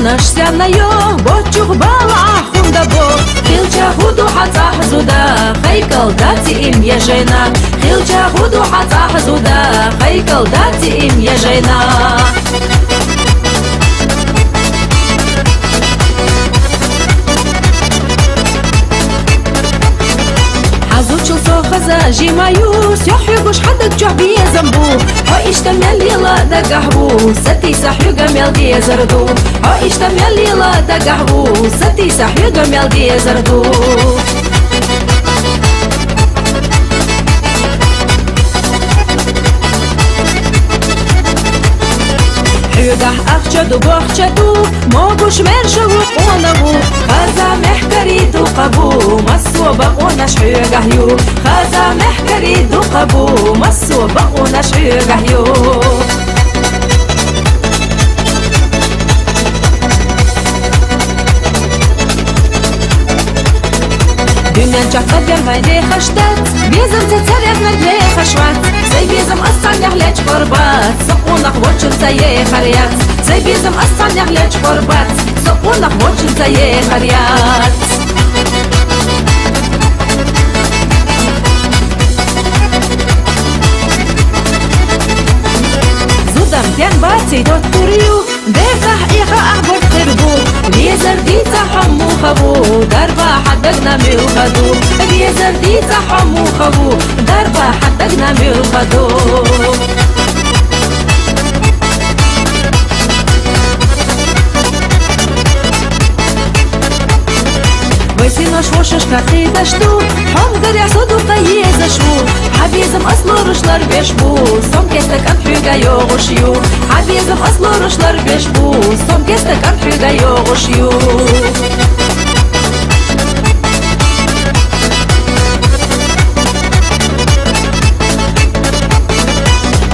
نشسي نيو بوتشوخ بالا خوندا بو خيلچا خودو حتا حزودا خيكل داتي ام يجينا خيلچا خودو حتا حزودا خيكل داتي ام يجينا جيمايو سيحيقوش حدك جعبي زنبو هايش تميلي لا دقهبو ستي سحيو قميل دي زردو هايش تميلي لا دقهبو ستي سحيو قميل دي زردو حيوده أخشدو بخشدو موقوش مرشو قونبو خازا محكري دو قبو مسو بقونش حيوده يو خازا محكري دو قبو مسو بقونش حيوده يو دنيا جاقب يمالي خشتت بيزم تتسرق نجلي خشوات زي بيزم أصلا يحليج قربات سقونك وچن زي خريات زي بيزم أصلا يحليج قربات سقونك وچن زي خريات زودم تين باتي دوت كوريو بيفتح إيخا أحبر تربو بيزر دي تحمو خبو دربا حدقنا ميو خدو بيزر دي تحمو خبو دربا حدقنا ميو خدو ويسينا شوشش كاقيدة شتو حمدر يحصدو قيزة شو حبيزم أصلو رشلر بيشبو صم كيستك أنحيوغا يوغشيو حبيزم أصلو رشلر بيشبو صم كيستك أنحيوغا يوغشيو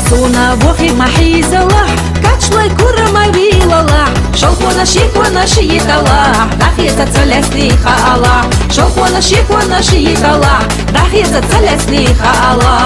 سونا بوخي محيزة لح كاتشلاي كورا مايويلا لح شلخونا شيكونا شييتا لح داخيزة تلسني خالا شلخونا شيكونا شييتا لح داخيزة تلسني خالا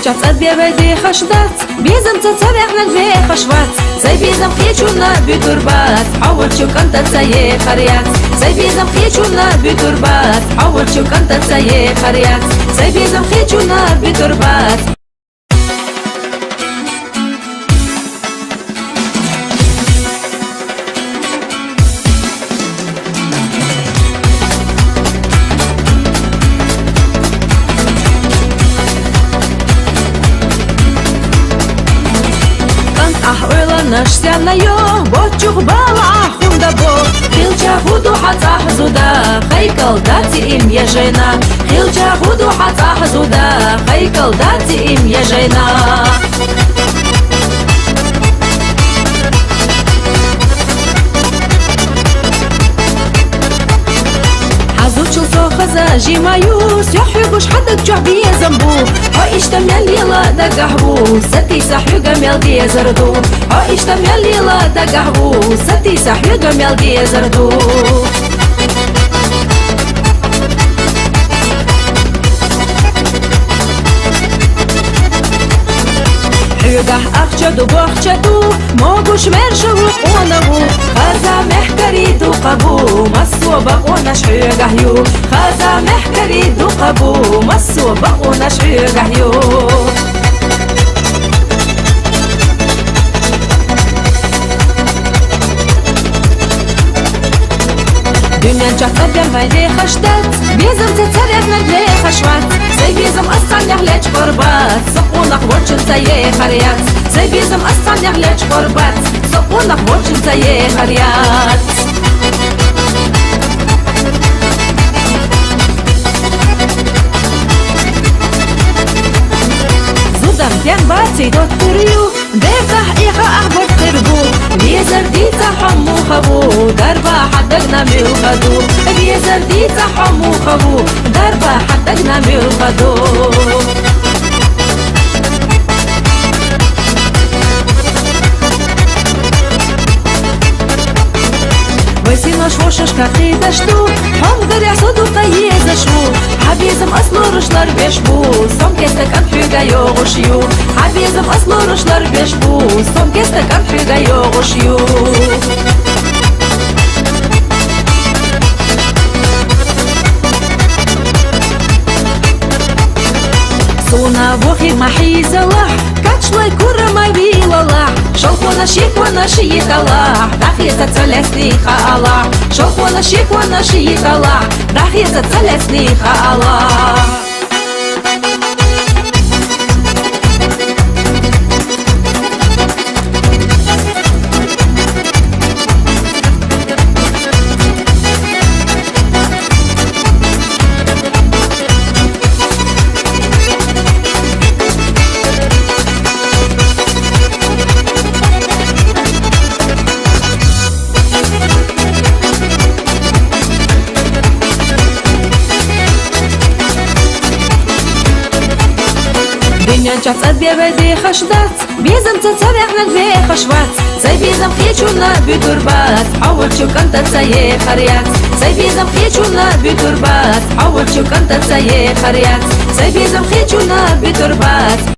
جات أدبي خشدات بيزم تتسابح نجبي خشوات زي بيزم خيشونا بتربات حاول شو كنت زي خريات زي بيزم خيشونا بتربات حاول شو كنت زي خريات زي بيزم خيشونا بتربات نشسي نيو بوتشوخ بالا خوندا بو خيلچا خودو حتا حزودا خيكل داتي ام يجينا خيلچا خودو حتا حزودا خيكل داتي ام يجينا جيمايو سيحيقوش حدك جعبي زنبو هايش تميلي لا دقهبو ستي سحيو قميل دي زردو هايش تميلي لا دقهبو ستي سحيو قميل دي زردو حيوده أخشدو بخشدو موقوش مرشو قونبو خازا محكري دو قبو مسو بقونش حيوده يو خازا محكري دو قبو مسو بقونش حيوده يو دنيا جاقب يمالي خشتت بيزم تتسرق نجلي خشوات زي بيزم أصلا يحليج قربات سقونك وچن زي خريات زي بيزم أصلا يحليج قربات سقونك وچن زي خريات زودم تين باتي دوت كوريو دير تحقيق أحبر تربو بيزر دي تحمو خبو دربا حدقنا ميوخدو بيزر دي تحمو خبو دربا حدقنا ميوخدو وسينا شوشش كاقيدة شتو هم درع صدو قيزة شو حبيزم أصلو رشلر بيشبو سوم كيستك أم حيقا يوغشيو حبيزم أصلو رشلر بيشبو سوم كيستك أم حيقا يوغشيو سونا بوخي محيز الله كاتشلاي كورا ما بيلا الله شوفونا شيكونا شيك الله داخيزة تلسنيخا الله شوفونا شيكونا شيك الله داخيزة تلسنيخا الله Дынянча цадбе бәді қашдат Безім цацавяғнан ве қашват Зай безім қечуна бүтурбат Ауылчу контентсае қарят Зай безім қечуна бүтурбат Ауылчу контентсае қарят Зай безім қечуна бүтурбат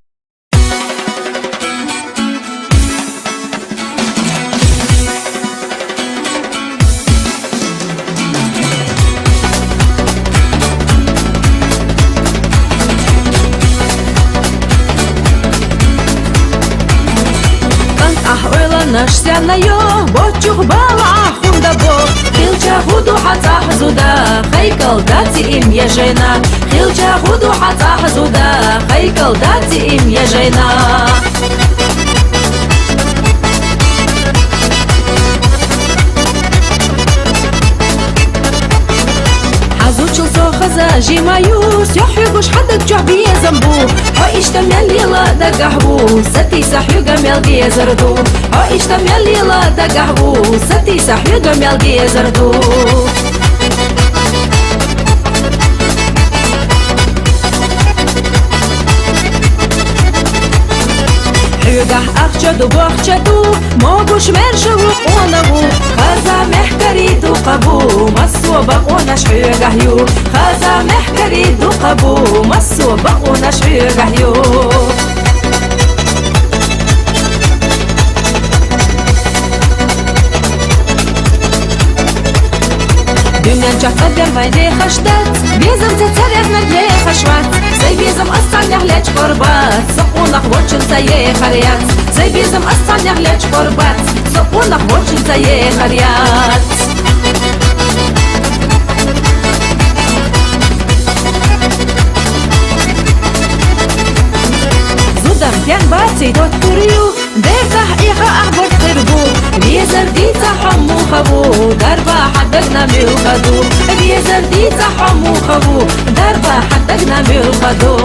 Нашся на ё, бочух бала хунда бо Хилча худу хацах зуда, хайкал дати им ежена Хилча худу хацах зуда, хайкал дати им ежена Учился хаза жимаю, сёхюгуш хадак джахби замбу Хаиштамя лила да гахбу, сати сахюга мелги зарду Хаиштамя лила да гахбу, сати сахюга мелги зарду حيوغح أخشدو بوخشدو موغوش مرشو قونبو خازا محكري دو قبو مسو بقونش حيوغح يو خازا محكري دو قبو مسو بقونش حيوغح يو Дынянча қадбер вайде қаштат Безім цецаряғнан ле қашват Зай безім астан яғляч корбат Соқунақ вочын сае қарят Зай безім астан яғляч корбат Соқунақ вочын сае қарят Зудан пян бацей тот курю Дер тахиха ахбар тырбу Резер ди тахаму хабу Дарба حدقنا ميوخدو بيزر دي تحمو خبو دربا حدقنا ميوخدو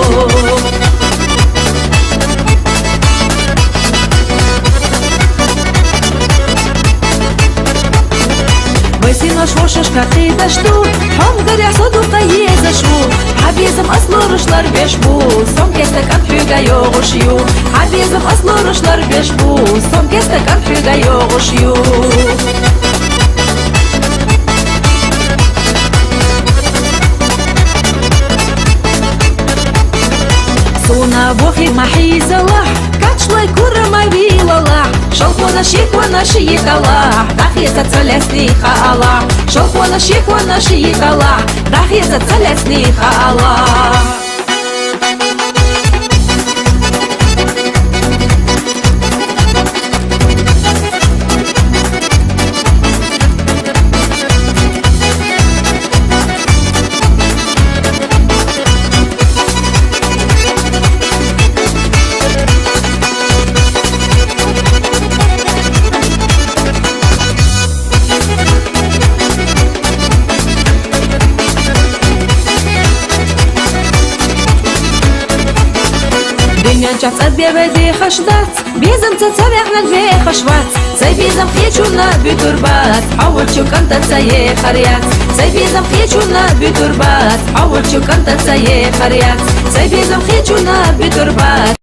ويسينا شوشش كاقيدة شتو هم درع صدو قيزة شو حبيزم أصلو رشلر بيشبو سوم كيستك أم حيوغا يوغشيو حبيزم أصلو رشلر بيشبو سوم كيستك أم حيوغا يوغشيو Суна бохи محيز الله كاتشلاي كورا ما بيلا الله شوفونا شيكونا شيك الله داخيزة تلسنيخا الله شوفونا شيكونا شيك الله داخيزة تلسنيخا الله Ремянчат отбивайте хашдац, безом цацавяхнак вехашвац. Зай безом хечуна бютурбат, а вот чё контента ехаряц. Зай безом хечуна бютурбат, а вот чё контента ехаряц. Зай безом хечуна бютурбат.